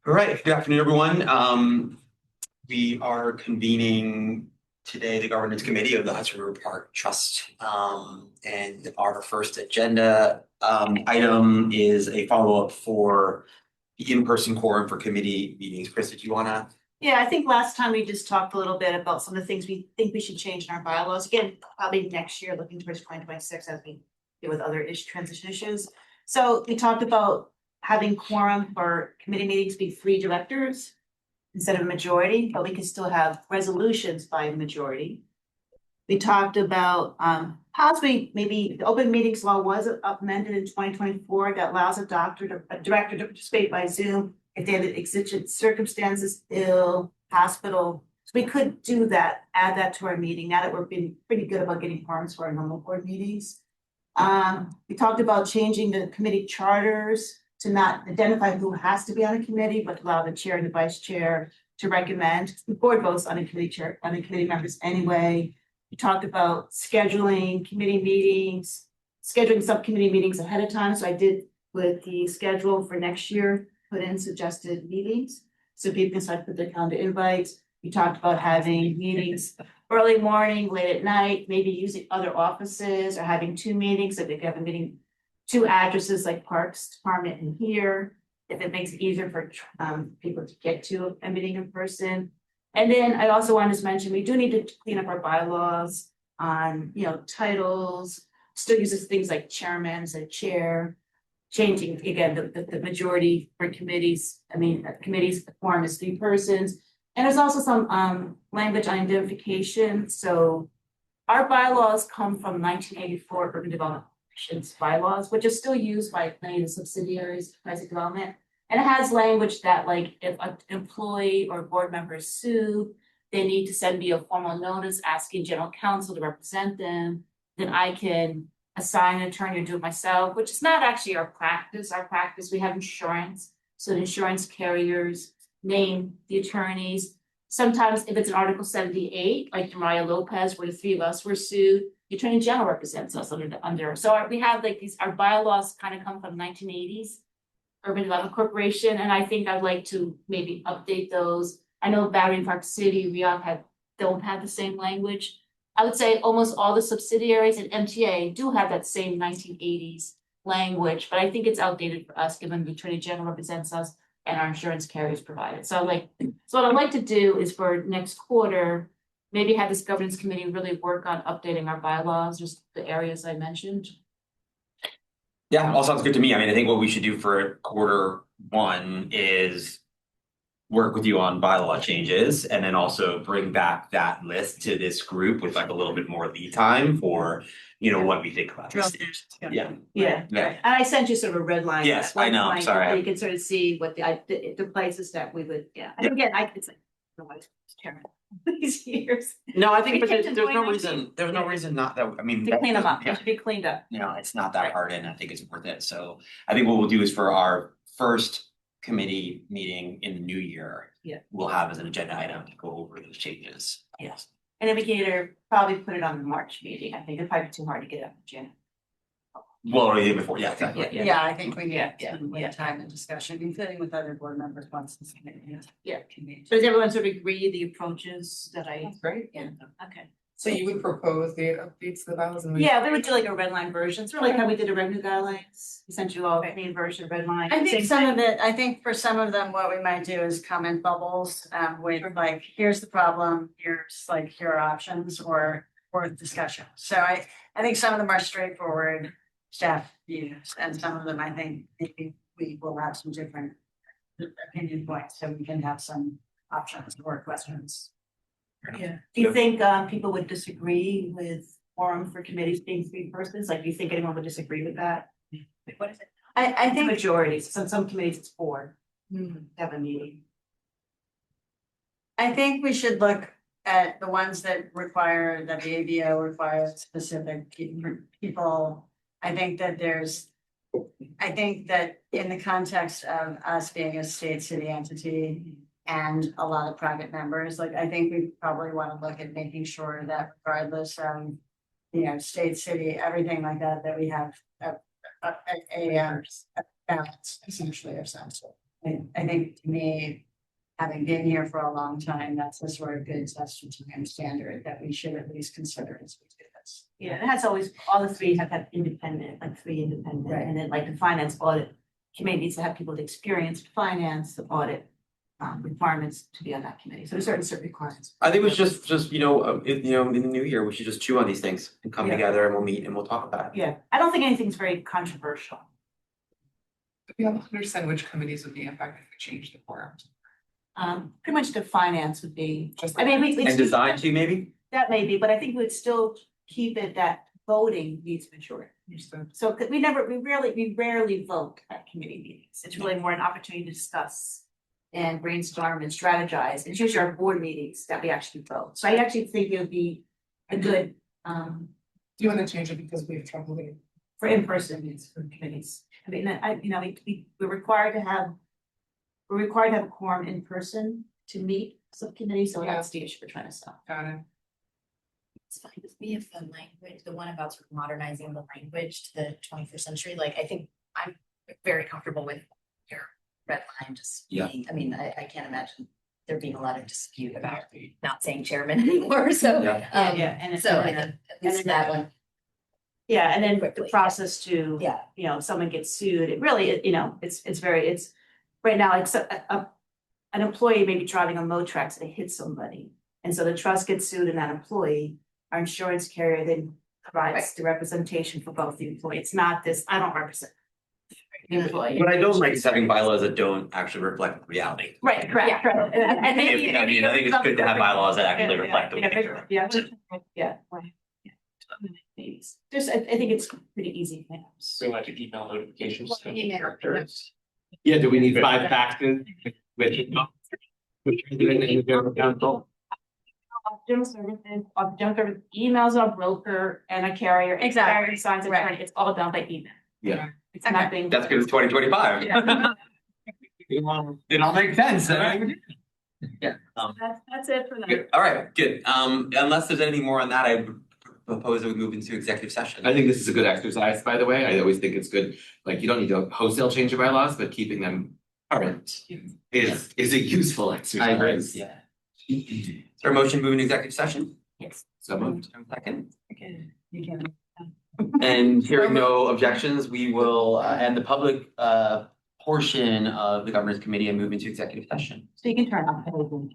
All right, good afternoon, everyone. We are convening today the governance committee of the Hudson River Park Trust. And our first agenda item is a follow-up for the in-person quorum for committee meetings. Chris, did you want to? Yeah, I think last time we just talked a little bit about some of the things we think we should change in our bylaws. Again, probably next year, looking towards 2026 as we deal with other transition issues. So we talked about having quorum for committee meetings be 3 directors instead of a majority, but we can still have resolutions by a majority. We talked about possibly maybe the open meetings law was amended in 2024 that allows a director to participate by Zoom if they had exigent circumstances, ill, hospital. So we could do that, add that to our meeting now that we're being pretty good about getting quorums for our normal board meetings. We talked about changing the committee charters to not identify who has to be on a committee, but allow the chair and the vice chair to recommend. The board votes on a committee chair, on the committee members anyway. We talked about scheduling committee meetings, scheduling subcommittee meetings ahead of time. So I did with the schedule for next year, put in suggested meetings so people can start to put their calendar invites. We talked about having meetings early morning, late at night, maybe using other offices or having 2 meetings. If they have a meeting, 2 addresses like Parks Department and here, if it makes it easier for people to get to a meeting in person. And then I also wanted to mention, we do need to clean up our bylaws on, titles, still uses things like chairman as a chair, changing again, the majority for committees. Committees, the quorum is 3 persons. And there's also some language on identification. So our bylaws come from 1984 Urban Development Commission's bylaws, which is still used by many of the subsidiaries of Housing Development. And it has language that like if an employee or board member sue, they need to send me a formal notice asking general counsel to represent them. Then I can assign an attorney or do it myself, which is not actually our practice. Our practice, we have insurance. So the insurance carriers name the attorneys. Sometimes if it's an Article 78, like Mariah Lopez, where the 3 of us were sued, the Attorney General represents us under. So we have like these, our bylaws kind of come from 1980s. Urban Development Corporation, and I think I'd like to maybe update those. I know Battery Park City, don't have the same language. I would say almost all the subsidiaries and MTA do have that same 1980s language, but I think it's outdated for us given the Attorney General represents us and our insurance carriers provide it. So what I'd like to do is for next quarter, maybe have this governance committee really work on updating our bylaws, just the areas I mentioned. Yeah, all sounds good to me. I think what we should do for Q1 is work with you on bylaw changes and then also bring back that list to this group with like a little bit more lead time for, what we think about this. Yeah. And I sent you sort of a red line. Yes, I know, sorry. You can sort of see what the places that we would, And again, it's like, chairman these years. No, I think, but there's no reason not that, To clean them up, they should be cleaned up. It's not that hard and I think it's worth it. So I think what we'll do is for our first committee meeting in the new year, we'll have as an agenda item to go over those changes. Yes. And then we can either probably put it on the March meeting. I think it'd probably be too hard to get up in June. Well, or even before, exactly. Yeah, I think we need time and discussion, including with other board members once this committee. So does everyone sort of agree the approaches that I? That's great. Yeah, okay. So you would propose the updates to the bylaws and we would do like a red line version, sort of like how we did a revenue guidelines, essentially all clean version, red line. I think for some of them, what we might do is comment bubbles, with like, here's the problem, here are options or discussion. So I think some of them are straightforward staff views, and some of them I think maybe we will have some different opinion points, so we can have some options or questions. Yeah. Do you think people would disagree with quorum for committees being 3 persons? Like, do you think anyone would disagree with that? What is it? I think majority. So some committees it's 4 have a meeting. I think we should look at the ones that require that the ABO requires specific people. I think that in the context of us being a state city entity and a lot of private members, like I think we probably want to look at making sure that regardless of, state, city, everything like that, that we have a balance essentially or some sort. I think to me, having been here for a long time, that's a sort of good statutory standard that we should at least consider as we do this. Yeah, and that's always, all the three have had independent, like three independent, Right. and then like the finance audit committee needs to have people with experience with finance, the audit requirements to be on that committee. So there's certain requirements. I think it was just, in the new year, we should just chew on these things and come Yeah. together and we'll meet and we'll talk about it. Yeah, I don't think anything's very controversial. We don't understand which committees would be impacted if we change the forum. Pretty much the finance would be, Just I mean, we. And design too, maybe? That may be, but I think we'd still keep it that voting needs majority. Understood. So 'cause we rarely vote at committee meetings. It's really more an opportunity to discuss and brainstorm and strategize. It's usually our board meetings that we actually vote. So I actually think it would be a good, Do you want to change it because we have trouble with it? for in-person meetings for committees. I mean, we're required to have a quorum in person to meet subcommittees, so that's the issue we're trying to solve. Got it. It's fine with me if the language, the one about sort of modernizing the language to the 21st century, like, I think I'm very comfortable with your red line just Yeah. being, I mean, I can't imagine there being a lot of dispute about not saying chairman anymore, so. Yeah. And So I and think at least that one, yeah, and then the Quickly. process to, yeah, if someone gets sued, it really, it's right now, like an employee may be driving on Motrex and it hits somebody. And so the trust gets sued and that employee, our insurance carrier then provides the representation for both the employee. It's not this, I don't represent the employee. What I don't like is having bylaws that don't actually reflect reality. Right, correct, correct. And I mean, I think it's good to have bylaws that actually reflect the way. Yeah. Just, I think it's pretty easy. So like email notifications. Well, email. Characters. Yeah, do we need 5 faxes? Which president and the general counsel? General services, general service emails our broker and a carrier. and Exactly. carrier signs a Right. return. It's all done by email. Yeah. It's Okay. nothing. That's because it's 2025. Yeah. It all makes sense. Yeah. That's it for Good. All right, good. Unless there's anything more on that, I would propose that we move into executive session. I think this is a good exercise, by the way. I always think it's good, like, you don't need to wholesale change your bylaws, but keeping them current is a useful exercise. Yeah. Is there a motion moving to executive session? Yes. So moved. Second. You can. And hearing no objections, we will end the public portion of the governance committee and move into executive session. So you can turn off everything.